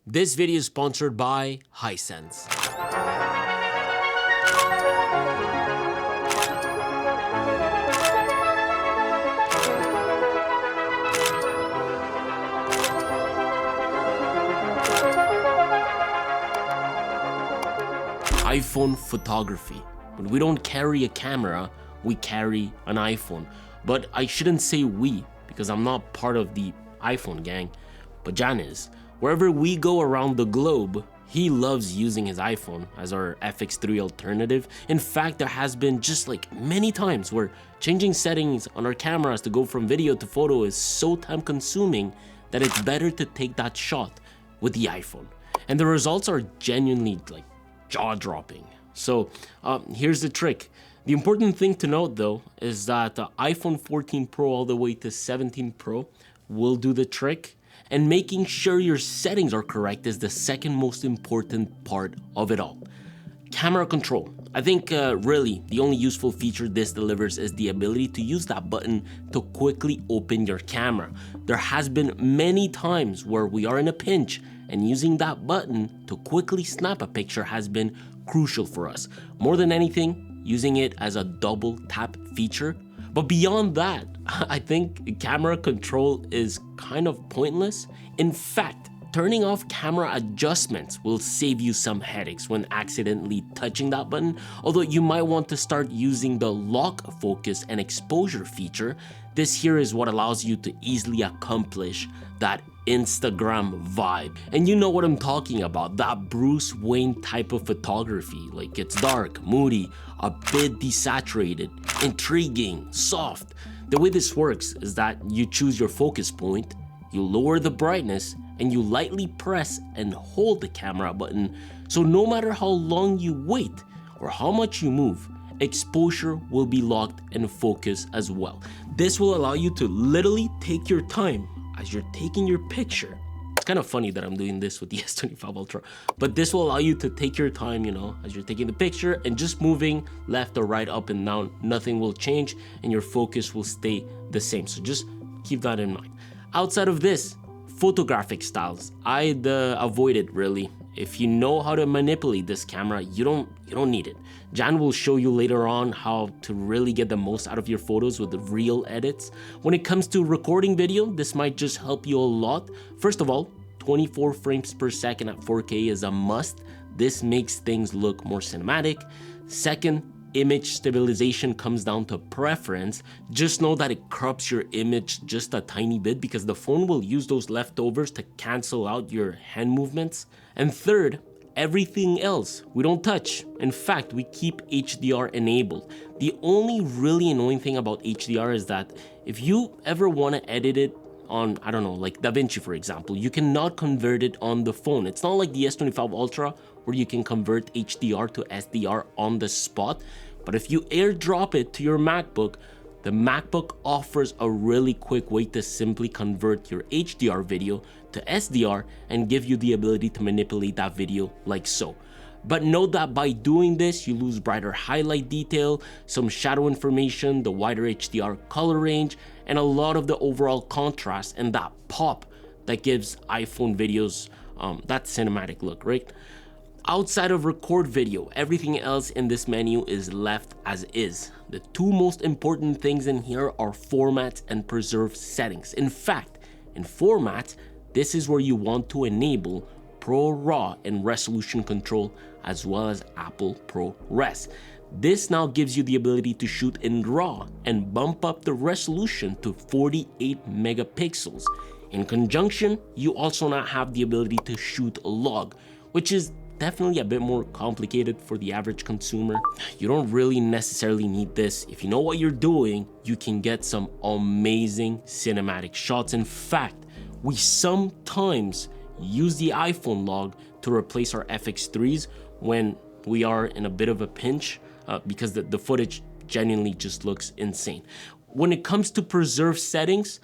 This video is sponsored by Hisense. iPhone photography. When we don't carry a camera, we carry an iPhone. But I shouldn't say we, because I'm not part of the iPhone gang, but Jan is. Wherever we go around the globe, he loves using his iPhone as our FX3 alternative. In fact, there has been just like many times where changing settings on our cameras to go from video to photo is so time consuming that it's better to take that shot with the iPhone. And the results are genuinely like jaw-dropping. So here's the trick. The important thing to note though is that the iPhone 14 Pro all the way to 17 Pro will do the trick, and making sure your settings are correct is the second most important part of it all. Camera control. I think really the only useful feature this delivers is the ability to use that button to quickly open your camera. There has been many times where we are in a pinch and using that button to quickly snap a picture has been crucial for us. More than anything, using it as a double tap feature. But beyond that, I think camera control is kind of pointless. In fact, turning off camera adjustments will save you some headaches when accidentally touching that button. Although you might want to start using the lock, focus, and exposure feature. This here is what allows you to easily accomplish that Instagram vibe. And you know what I'm talking about, that Bruce Wayne type of photography. Like it's dark, moody, a bit desaturated, intriguing, soft. The way this works is that you choose your focus point, you lower the brightness, and you lightly press and hold the camera button. So no matter how long you wait or how much you move, exposure will be locked and focus as well. This will allow you to literally take your time as you're taking your picture. It's kind of funny that I'm doing this with the S25 Ultra, but this will allow you to take your time, as you're taking the picture and just moving left or right, up and down. Nothing will change and your focus will stay the same. So just keep that in mind. Outside of this, photographic styles, I'd avoid it really. If you know how to manipulate this camera, you don't need it. Jan will show you later on how to really get the most out of your photos with the real edits. When it comes to recording video, this might just help you a lot. First of all, 24 frames per second at 4K is a must. This makes things look more cinematic. Second, image stabilization comes down to preference. Just know that it crops your image just a tiny bit because the phone will use those leftovers to cancel out your hand movements. And third, everything else we don't touch. In fact, we keep HDR enabled. The only really annoying thing about HDR is that if you ever want to edit it on, I don't know, like DaVinci for example, you cannot convert it on the phone. It's not like the S25 Ultra where you can convert HDR to SDR on the spot. But if you airdrop it to your MacBook, the MacBook offers a really quick way to simply convert your HDR video to SDR and give you the ability to manipulate that video like so. But note that by doing this, you lose brighter highlight detail, some shadow information, the wider HDR color range, and a lot of the overall contrast and that pop that gives iPhone videos that cinematic look, right? Outside of record video, everything else in this menu is left as is. The two most important things in here are formats and preserve settings. In fact, in formats, this is where you want to enable Pro RAW and resolution control as well as Apple ProRes. This now gives you the ability to shoot in RAW and bump up the resolution to 48 megapixels. In conjunction, you also now have the ability to shoot log, which is definitely a bit more complicated for the average consumer. You don't really necessarily need this. If you know what you're doing, you can get some amazing cinematic shots. In fact, we sometimes use the iPhone log to replace our FX3s when we are in a bit of a pinch because the footage genuinely just looks insane. When it comes to preserve settings,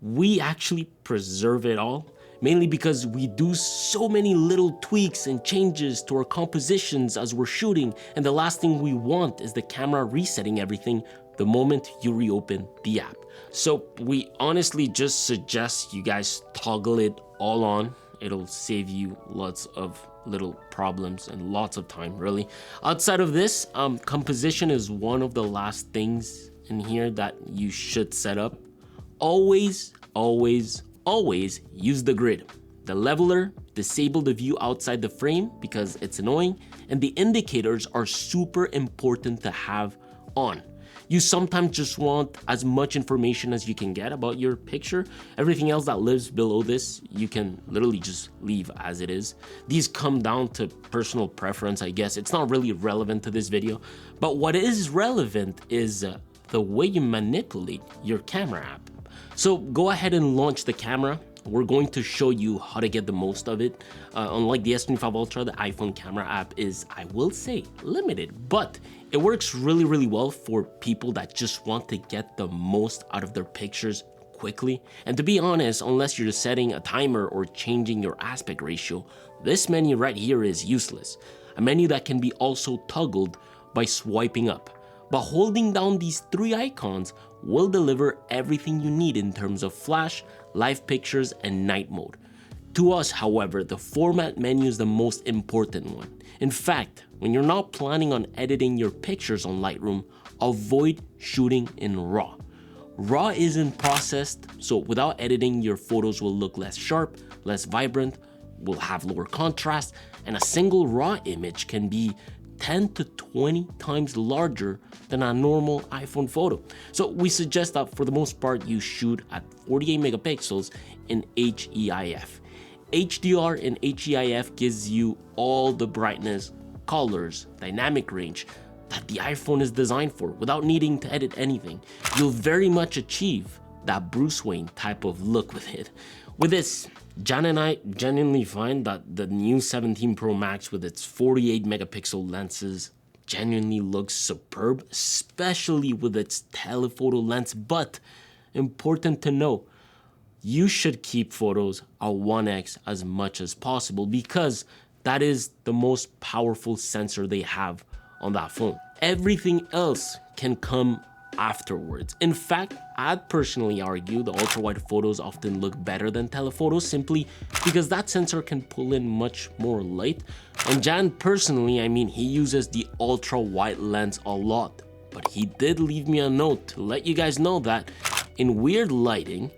we actually preserve it all. Mainly because we do so many little tweaks and changes to our compositions as we're shooting, and the last thing we want is the camera resetting everything the moment you reopen the app. So we honestly just suggest you guys toggle it all on. it'll save you lots of little problems and lots of time, really. Outside of this, composition is one of the last things in here that you should set up. Always use the grid. The leveler, disable the view outside the frame because it's annoying, and the indicators are super important to have on. You sometimes just want as much information as you can get about your picture. Everything else that lives below this, you can literally just leave as it is. These come down to personal preference, I guess. It's not really relevant to this video, but what is relevant is the way you manipulate your camera app. So go ahead and launch the camera. We're going to show you how to get the most of it. Unlike the S25 Ultra, the iPhone camera app is, I will say, limited, but it works really well for people that just want to get the most out of their pictures quickly. And to be honest, unless you're setting a timer or changing your aspect ratio, this menu right here is useless. A menu that can be also toggled by swiping up. But holding down these three icons will deliver everything you need in terms of flash, live pictures, and night mode. To us, however, the format menu is the most important one. In fact, when you're not planning on editing your pictures on Lightroom, avoid shooting in RAW. RAW isn't processed, so without editing, your photos will look less sharp, less vibrant, will have lower contrast, and a single RAW image can be 10 to 20 times larger than a normal iPhone photo. So we suggest that for the most part you shoot at 48 megapixels in HEIF. HDR in HEIF gives you all the brightness, colors, dynamic range that the iPhone is designed for without needing to edit anything. You'll very much achieve that Bruce Wayne type of look with it. With this, Jan and I genuinely find that the new 17 Pro Max with its 48 megapixel lenses genuinely looks superb, especially with its telephoto lens. But important to know, you should keep photos at 1x as much as possible because that is the most powerful sensor they have on that phone. Everything else can come afterwards. In fact, I'd personally argue the ultra-wide photos often look better than telephotos simply because that sensor can pull in much more light. And Jan personally, he uses the ultra-wide lens a lot, but he did leave me a note to let you guys know that in weird lighting,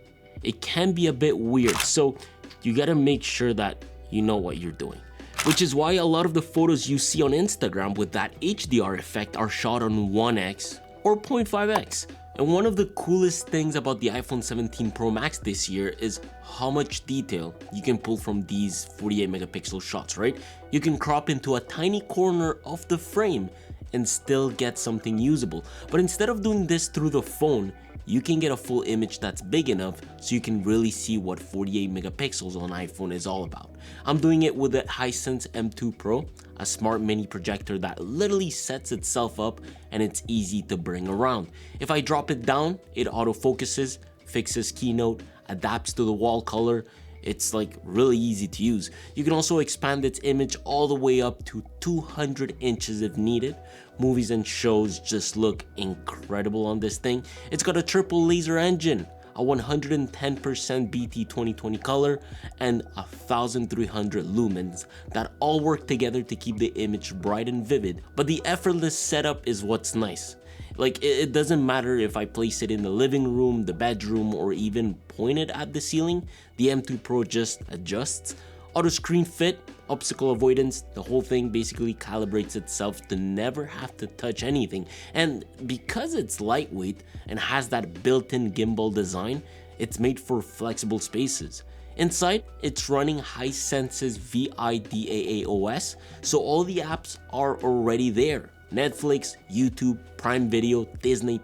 it can be a bit weird. So you gotta make sure that you know what you're doing. Which is why a lot of the photos you see on Instagram with that HDR effect are shot on 1x or 0.5x. And one of the coolest things about the iPhone 17 Pro Max this year is how much detail you can pull from these 48 megapixel shots, right? You can crop into a tiny corner of the frame and still get something usable. But instead of doing this through the phone, you can get a full image that's big enough so you can really see what 48 megapixels on iPhone is all about. I'm doing it with the Hisense M2 Pro, a smart mini projector that literally sets itself up and it's easy to bring around. If I drop it down, it autofocuses, fixes keynote, adapts to the wall color. It's like really easy to use. You can also expand its image all the way up to 200 inches if needed. Movies and shows just look incredible on this thing. It's got a triple laser engine, a 110% BT 2020 color, and 1300 lumens that all work together to keep the image bright and vivid. But the effortless setup is what's nice. Like, it doesn't matter if I place it in the living room, the bedroom, or even point it at the ceiling, the M2 Pro just adjusts. Auto screen fit, obstacle avoidance, the whole thing basically calibrates itself to never have to touch anything. And because it's lightweight and has that built-in gimbal design, it's made for flexible spaces. Inside, it's running Hisense's VIDAA OS, so all the apps are already there. Netflix, YouTube, Prime Video, Disney+,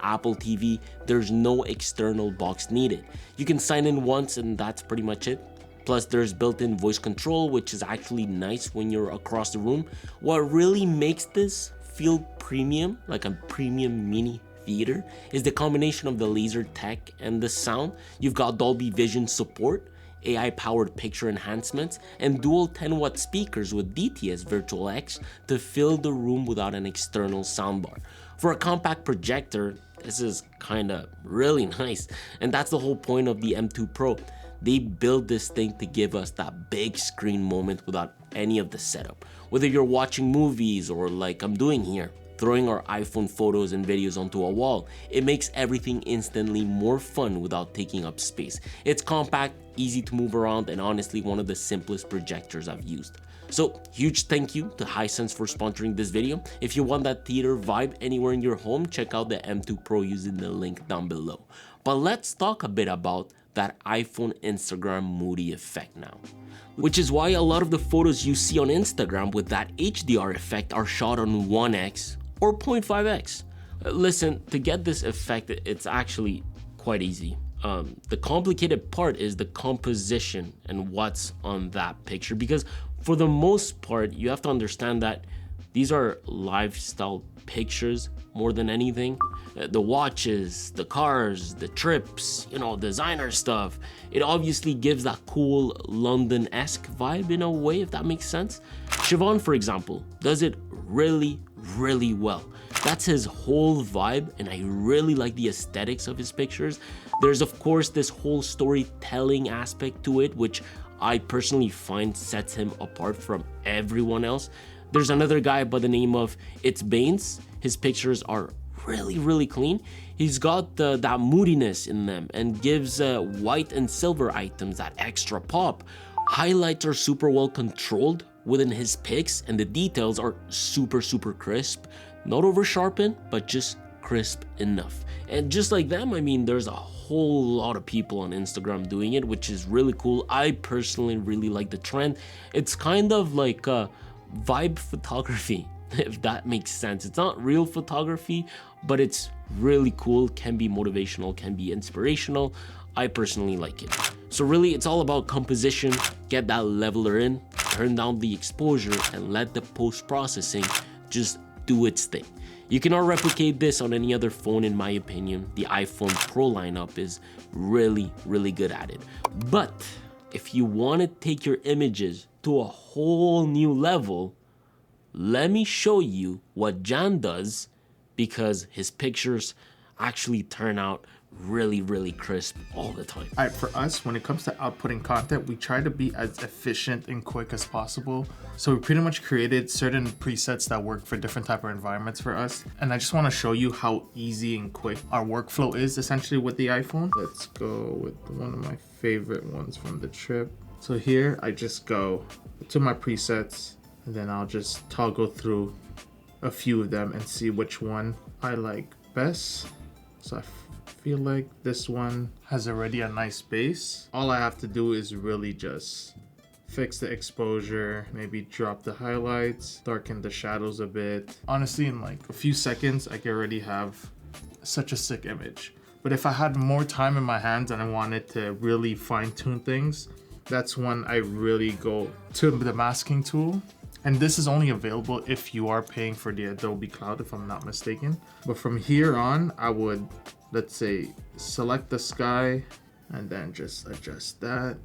Apple TV, there's no external box needed. You can sign in once and that's pretty much it. Plus there's built-in voice control, which is actually nice when you're across the room. What really makes this feel premium, like a premium mini theater, is the combination of the laser tech and the sound. You've got Dolby Vision support, AI-powered picture enhancements, and dual 10-watt speakers with DTS Virtual X to fill the room without an external soundbar. For a compact projector, this is kinda really nice, and that's the whole point of the M2 Pro. They build this thing to give us that big screen moment without any of the setup. Whether you're watching movies or like I'm doing here, throwing our iPhone photos and videos onto a wall, it makes everything instantly more fun without taking up space. It's compact, easy to move around, and honestly one of the simplest projectors I've used. So huge thank you to Hisense for sponsoring this video. If you want that theater vibe anywhere in your home, check out the M2 Pro using the link down below. But let's talk a bit about that iPhone Instagram moody effect now. Which is why a lot of the photos you see on Instagram with that HDR effect are shot on 1x or 0.5x. Listen, to get this effect, it's actually quite easy. The complicated part is the composition and what's on that picture, because for the most part, you have to understand that these are lifestyle pictures more than anything. The watches, the cars, the trips, you know, designer stuff. It obviously gives that cool London-esque vibe in a way, if that makes sense. Siobhan, for example, does it really well. That's his whole vibe, and I really like the aesthetics of his pictures. There's of course this whole storytelling aspect to it, which I personally find sets him apart from everyone else. There's another guy by the name of It's Baines. His pictures are really clean. He's got that moodiness in them and gives white and silver items that extra pop. Highlights are super well controlled within his pics, and the details are super crisp. Not over sharpened, but just crisp enough. And just like them, I mean, there's a whole lot of people on Instagram doing it, which is really cool. I personally really like the trend. It's kind of like vibe photography, if that makes sense. It's not real photography, but it's really cool, can be motivational, can be inspirational. I personally like it. So really, it's all about composition. Get that leveler in, turn down the exposure, and let the post-processing just do its thing. You cannot replicate this on any other phone in my opinion. The iPhone Pro lineup is really good at it. But if you want to take your images to a whole new level, let me show you what Jan does, because his pictures actually turn out really crisp all the time. All right, for us, when it comes to outputting content, we try to be as efficient and quick as possible. So we pretty much created certain presets that work for different type of environments for us. And I just want to show you how easy and quick our workflow is essentially with the iPhone. Let's go with one of my favorite ones from the trip. So here I just go to my presets, and then I'll just toggle through a few of them and see which one I like best. So I feel like this one has already a nice base. All I have to do is really just fix the exposure, maybe drop the highlights, darken the shadows a bit. Honestly, in like a few seconds, I can already have such a sick image. But if I had more time in my hands and I wanted to really fine-tune things, that's when I really go to the masking tool. And this is only available if you are paying for the Adobe Cloud, if I'm not mistaken. But from here on, I would, let's say, select the sky and then just adjust that.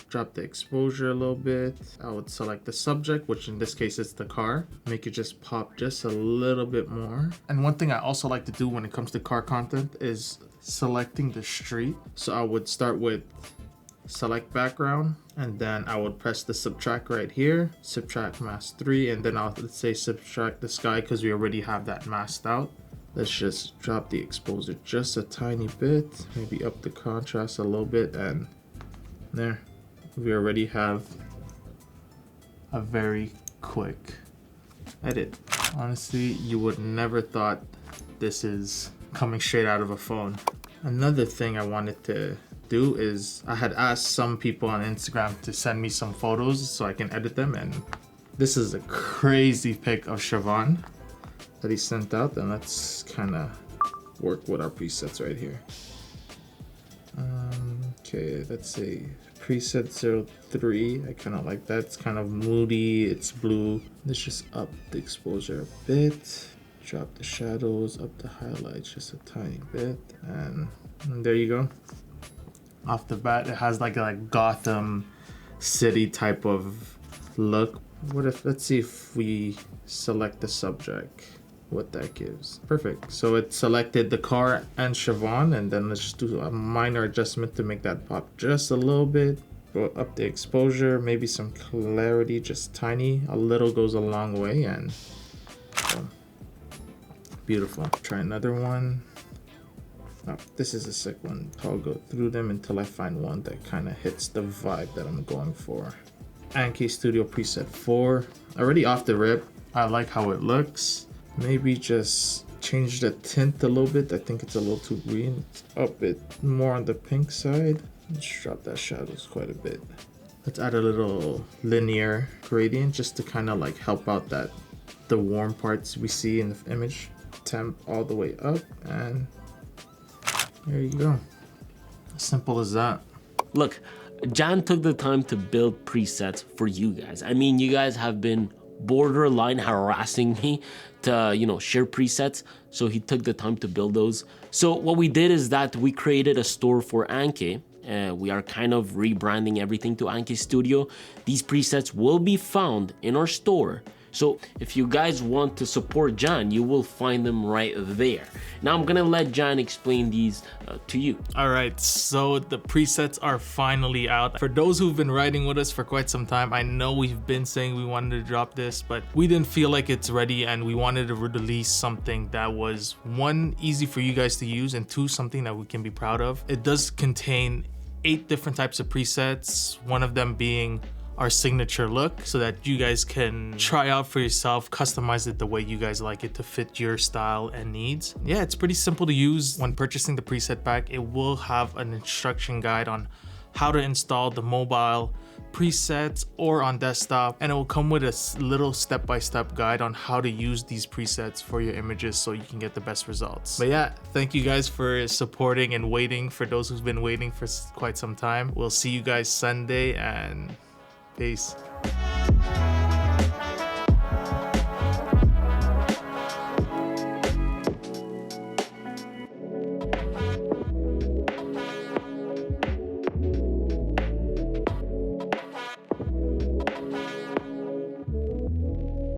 Drop the exposure a little bit. I would select the subject, which in this case is the car. Make it just pop just a little bit more. And one thing I also like to do when it comes to car content is selecting the street. So I would start with select background, and then I would press the subtract right here, subtract mask 3, and then I'll, let's say, subtract the sky because we already have that masked out. Let's just drop the exposure just a tiny bit, maybe up the contrast a little bit, and there, we already have a very quick edit. Honestly, you would never thought this is coming straight out of a phone. Another thing I wanted to do is I had asked some people on Instagram to send me some photos so I can edit them, and this is a crazy pic of Siobhan that he sent out, and let's kind of work with our presets right here. Okay, let's say preset 03. I kind of like that. It's kind of moody, it's blue. Let's just up the exposure a bit, drop the shadows, up the highlights just a tiny bit, and there you go. Off the bat, it has like a Gotham City type of look. What if, let's see if we select the subject. what that gives. Perfect. So it selected the car and Siobhan, and then let's just do a minor adjustment to make that pop just a little bit. Go up the exposure, maybe some clarity, just tiny. A little goes a long way, and beautiful. Try another one. Oh, this is a sick one. I'll go through them until I find one that kind of hits the vibe that I'm going for. AnkeStudio Preset 4. Already off the rip. I like how it looks. Maybe just change the tint a little bit. I think it's a little too green. It's a bit more on the pink side. Let's drop that shadows quite a bit. Let's add a little linear gradient just to kind of like help out that the warm parts we see in the image. Temp all the way up, and there you go. Simple as that. Look, Jan took the time to build presets for you guys. I mean, you guys have been borderline harassing me to, share presets. So he took the time to build those. So what we did is that we created a store for Anke. We are kind of rebranding everything to AnkeStudio. These presets will be found in our store. So if you guys want to support Jan, you will find them right there. Now I'm gonna let Jan explain these to you. All right, so the presets are finally out. For those who've been riding with us for quite some time, I know we've been saying we wanted to drop this, but we didn't feel like it's ready, and we wanted to release something that was, one, easy for you guys to use, and two, something that we can be proud of. It does contain 8 different types of presets, one of them being our signature look, so that you guys can try out for yourself, customize it the way you guys like it to fit your style and needs. Yeah, it's pretty simple to use. When purchasing the preset pack, it will have an instruction guide on how to install the mobile presets or on desktop, and it will come with a little step-by-step guide on how to use these presets for your images so you can get the best results. But yeah, thank you guys for supporting and waiting. For those who've been waiting for quite some time, we'll see you guys Sunday, and peace.